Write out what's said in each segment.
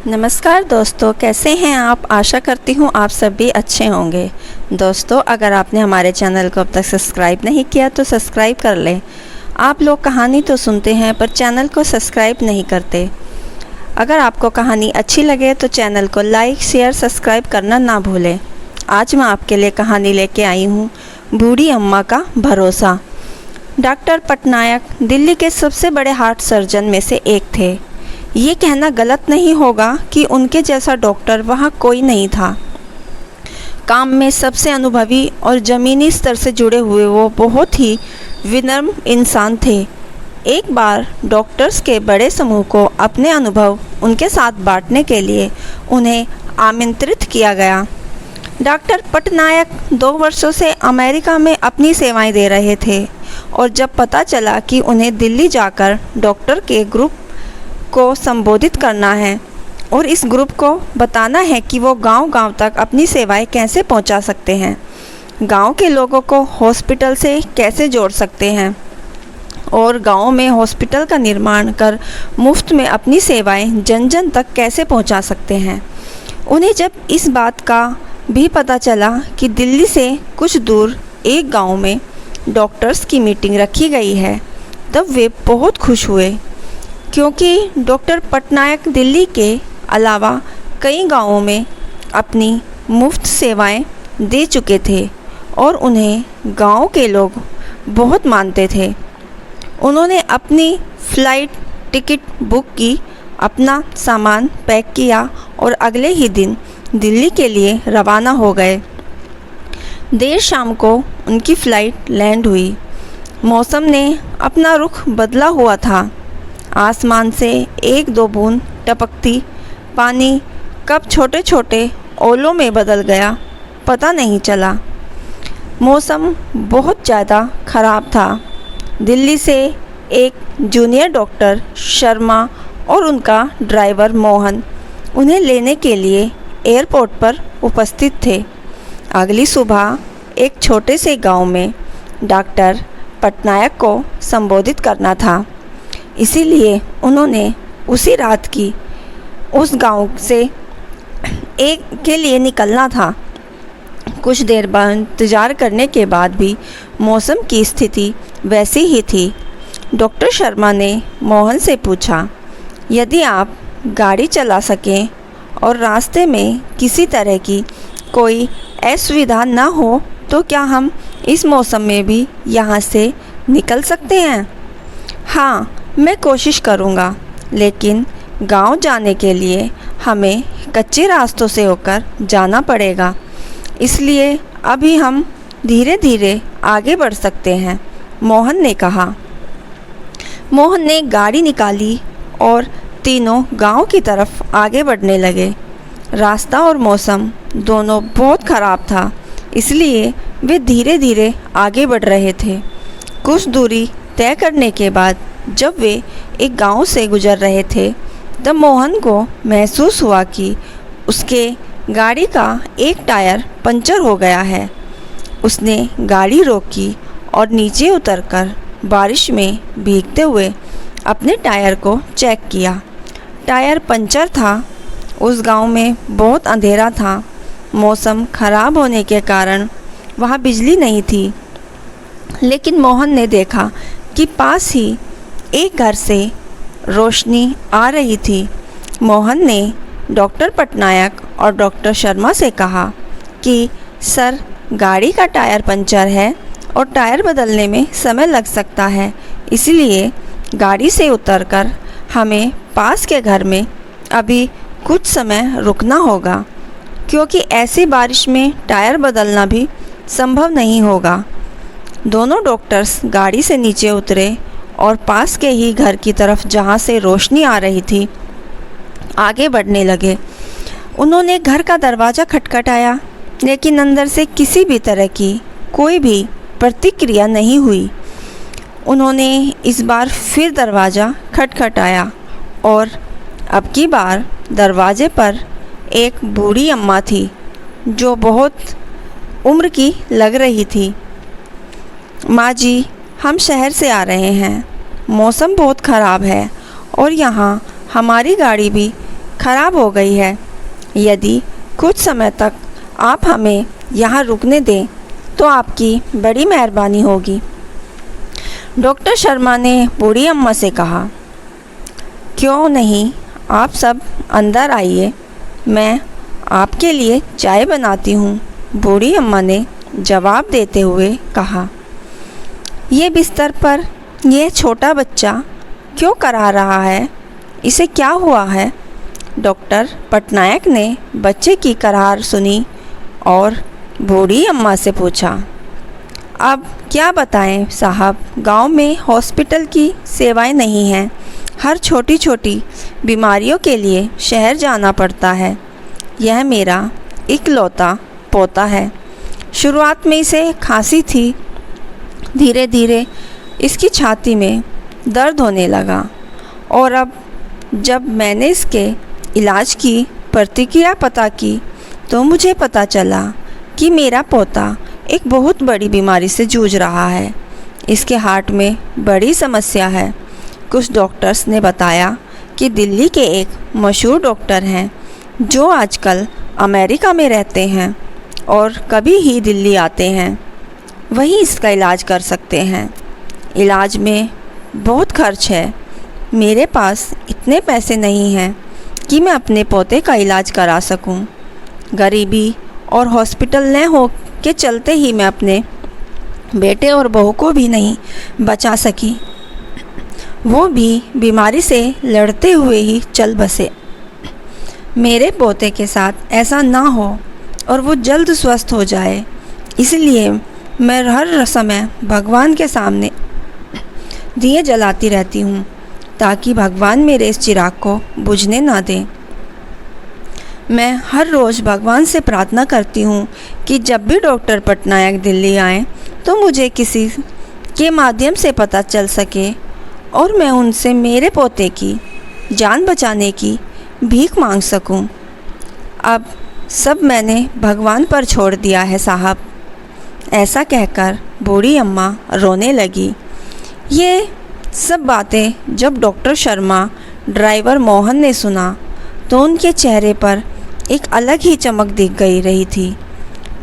नमस्कार दोस्तों, कैसे हैं आप। आशा करती हूँ आप सभी अच्छे होंगे। दोस्तों, अगर आपने हमारे चैनल को अब तक सब्सक्राइब नहीं किया तो सब्सक्राइब कर लें। आप लोग कहानी तो सुनते हैं पर चैनल को सब्सक्राइब नहीं करते। अगर आपको कहानी अच्छी लगे तो चैनल को लाइक, शेयर, सब्सक्राइब करना ना भूलें। आज मैं आपके लिए कहानी लेके आई हूँ, बूढ़ी अम्मा का भरोसा। डॉक्टर पटनायक दिल्ली के सबसे बड़े हार्ट सर्जन में से एक थे। ये कहना गलत नहीं होगा कि उनके जैसा डॉक्टर वहाँ कोई नहीं था। काम में सबसे अनुभवी और ज़मीनी स्तर से जुड़े हुए वो बहुत ही विनम्र इंसान थे। एक बार डॉक्टर्स के बड़े समूह को अपने अनुभव उनके साथ बांटने के लिए उन्हें आमंत्रित किया गया। डॉक्टर पटनायक 2 वर्षों से अमेरिका में अपनी सेवाएं दे रहे थे और जब पता चला कि उन्हें दिल्ली जाकर डॉक्टर के ग्रुप को संबोधित करना है और इस ग्रुप को बताना है कि वो गांव-गांव तक अपनी सेवाएं कैसे पहुंचा सकते हैं, गांव के लोगों को हॉस्पिटल से कैसे जोड़ सकते हैं और गांव में हॉस्पिटल का निर्माण कर मुफ्त में अपनी सेवाएं जन जन तक कैसे पहुंचा सकते हैं। उन्हें जब इस बात का भी पता चला कि दिल्ली से कुछ दूर एक गांव में डॉक्टर्स की मीटिंग रखी गई है, तब वे बहुत खुश हुए, क्योंकि डॉक्टर पटनायक दिल्ली के अलावा कई गांवों में अपनी मुफ्त सेवाएं दे चुके थे और उन्हें गांव के लोग बहुत मानते थे। उन्होंने अपनी फ़्लाइट टिकट बुक की, अपना सामान पैक किया और अगले ही दिन दिल्ली के लिए रवाना हो गए। देर शाम को उनकी फ़्लाइट लैंड हुई। मौसम ने अपना रुख बदला हुआ था। आसमान से 1-2 बूंद टपकती पानी कब छोटे छोटे ओलों में बदल गया पता नहीं चला। मौसम बहुत ज़्यादा ख़राब था। दिल्ली से एक जूनियर डॉक्टर शर्मा और उनका ड्राइवर मोहन उन्हें लेने के लिए एयरपोर्ट पर उपस्थित थे। अगली सुबह एक छोटे से गांव में डॉक्टर पटनायक को संबोधित करना था, इसीलिए उन्होंने उसी रात की उस गांव से एक के लिए निकलना था। कुछ देर बाद इंतज़ार करने के बाद भी मौसम की स्थिति वैसी ही थी। डॉक्टर शर्मा ने मोहन से पूछा, यदि आप गाड़ी चला सकें और रास्ते में किसी तरह की कोई असुविधा न हो तो क्या हम इस मौसम में भी यहाँ से निकल सकते हैं? हाँ, मैं कोशिश करूँगा, लेकिन गांव जाने के लिए हमें कच्चे रास्तों से होकर जाना पड़ेगा, इसलिए अभी हम धीरे धीरे आगे बढ़ सकते हैं, मोहन ने कहा। मोहन ने गाड़ी निकाली और तीनों गांव की तरफ आगे बढ़ने लगे। रास्ता और मौसम दोनों बहुत ख़राब था, इसलिए वे धीरे धीरे आगे बढ़ रहे थे। कुछ दूरी तय करने के बाद जब वे एक गांव से गुजर रहे थे, तब मोहन को महसूस हुआ कि उसके गाड़ी का एक टायर पंचर हो गया है। उसने गाड़ी रोकी और नीचे उतरकर बारिश में भीगते हुए अपने टायर को चेक किया। टायर पंचर था। उस गांव में बहुत अंधेरा था। मौसम ख़राब होने के कारण वहाँ बिजली नहीं थी, लेकिन मोहन ने देखा कि पास ही एक घर से रोशनी आ रही थी। मोहन ने डॉक्टर पटनायक और डॉक्टर शर्मा से कहा कि सर, गाड़ी का टायर पंचर है और टायर बदलने में समय लग सकता है, इसलिए गाड़ी से उतरकर हमें पास के घर में अभी कुछ समय रुकना होगा, क्योंकि ऐसी बारिश में टायर बदलना भी संभव नहीं होगा। दोनों डॉक्टर्स गाड़ी से नीचे उतरे और पास के ही घर की तरफ, जहाँ से रोशनी आ रही थी, आगे बढ़ने लगे। उन्होंने घर का दरवाज़ा खटखटाया, लेकिन अंदर से किसी भी तरह की कोई भी प्रतिक्रिया नहीं हुई। उन्होंने इस बार फिर दरवाज़ा खटखटाया और अब की बार दरवाजे पर एक बूढ़ी अम्मा थी, जो बहुत उम्र की लग रही थी। माँ जी, हम शहर से आ रहे हैं। मौसम बहुत ख़राब है और यहाँ हमारी गाड़ी भी खराब हो गई है। यदि कुछ समय तक आप हमें यहाँ रुकने दें तो आपकी बड़ी मेहरबानी होगी। डॉक्टर शर्मा ने बूढ़ी अम्मा से कहा। क्यों नहीं, आप सब अंदर आइए, मैं आपके लिए चाय बनाती हूँ, बूढ़ी अम्मा ने जवाब देते हुए कहा। ये बिस्तर पर यह छोटा बच्चा क्यों करा रहा है? इसे क्या हुआ है? डॉक्टर पटनायक ने बच्चे की करार सुनी और बूढ़ी अम्मा से पूछा। अब क्या बताएं साहब, गांव में हॉस्पिटल की सेवाएं नहीं हैं। हर छोटी छोटी बीमारियों के लिए शहर जाना पड़ता है। यह मेरा इकलौता पोता है। शुरुआत में इसे खांसी थी, धीरे धीरे इसकी छाती में दर्द होने लगा और अब जब मैंने इसके इलाज की प्रतिक्रिया पता की तो मुझे पता चला कि मेरा पोता एक बहुत बड़ी बीमारी से जूझ रहा है। इसके हार्ट में बड़ी समस्या है। कुछ डॉक्टर्स ने बताया कि दिल्ली के एक मशहूर डॉक्टर हैं जो आजकल अमेरिका में रहते हैं और कभी ही दिल्ली आते हैं, वही इसका इलाज कर सकते हैं। इलाज में बहुत खर्च है। मेरे पास इतने पैसे नहीं हैं कि मैं अपने पोते का इलाज करा सकूं। गरीबी और हॉस्पिटल न हो के चलते ही मैं अपने बेटे और बहू को भी नहीं बचा सकी। वो भी बीमारी से लड़ते हुए ही चल बसे। मेरे पोते के साथ ऐसा ना हो और वो जल्द स्वस्थ हो जाए, इसलिए मैं हर समय भगवान के सामने दिए जलाती रहती हूँ ताकि भगवान मेरे इस चिराग को बुझने ना दें। मैं हर रोज़ भगवान से प्रार्थना करती हूँ कि जब भी डॉक्टर पटनायक दिल्ली आएँ तो मुझे किसी के माध्यम से पता चल सके और मैं उनसे मेरे पोते की जान बचाने की भीख मांग सकूं। अब सब मैंने भगवान पर छोड़ दिया है साहब। ऐसा कहकर बूढ़ी अम्मा रोने लगी। ये सब बातें जब डॉक्टर शर्मा ड्राइवर मोहन ने सुना तो उनके चेहरे पर एक अलग ही चमक दिख गई रही थी।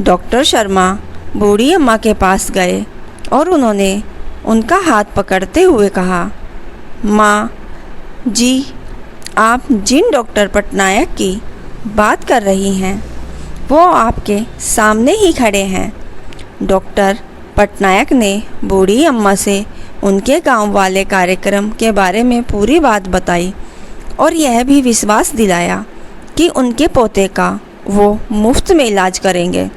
डॉक्टर शर्मा बूढ़ी अम्मा के पास गए और उन्होंने उनका हाथ पकड़ते हुए कहा, माँ जी, आप जिन डॉक्टर पटनायक की बात कर रही हैं वो आपके सामने ही खड़े हैं। डॉक्टर पटनायक ने बूढ़ी अम्मा से उनके गांव वाले कार्यक्रम के बारे में पूरी बात बताई और यह भी विश्वास दिलाया कि उनके पोते का वो मुफ्त में इलाज करेंगे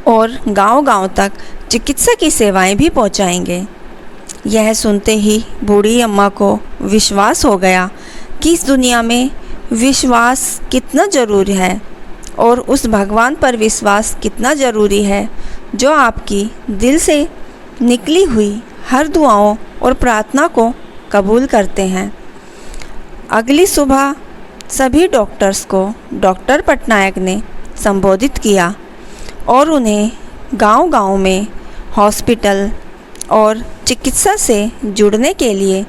और गांव-गांव तक चिकित्सा की सेवाएं भी पहुंचाएंगे। यह सुनते ही बूढ़ी अम्मा को विश्वास हो गया कि इस दुनिया में विश्वास कितना ज़रूरी है और उस भगवान पर विश्वास कितना ज़रूरी है जो आपकी दिल से निकली हुई हर दुआओं और प्रार्थना को कबूल करते हैं। अगली सुबह सभी डॉक्टर्स को डॉक्टर पटनायक ने संबोधित किया और उन्हें गांव-गांव में हॉस्पिटल और चिकित्सा से जुड़ने के लिए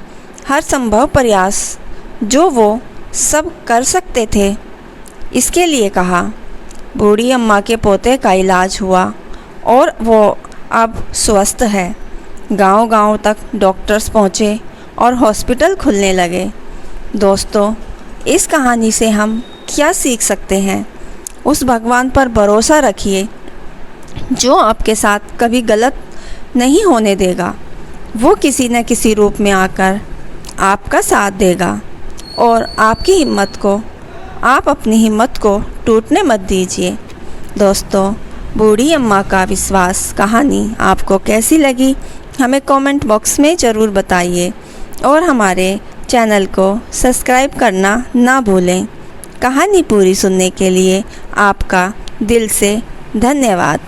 हर संभव प्रयास जो वो सब कर सकते थे इसके लिए कहा। बूढ़ी अम्मा के पोते का इलाज हुआ और वो अब स्वस्थ है। गांव-गांव तक डॉक्टर्स पहुँचे और हॉस्पिटल खुलने लगे। दोस्तों, इस कहानी से हम क्या सीख सकते हैं? उस भगवान पर भरोसा रखिए जो आपके साथ कभी गलत नहीं होने देगा। वो किसी न किसी रूप में आकर आपका साथ देगा और आप अपनी हिम्मत को टूटने मत दीजिए। दोस्तों, बूढ़ी अम्मा का विश्वास कहानी आपको कैसी लगी हमें कमेंट बॉक्स में ज़रूर बताइए और हमारे चैनल को सब्सक्राइब करना ना भूलें। कहानी पूरी सुनने के लिए आपका दिल से धन्यवाद।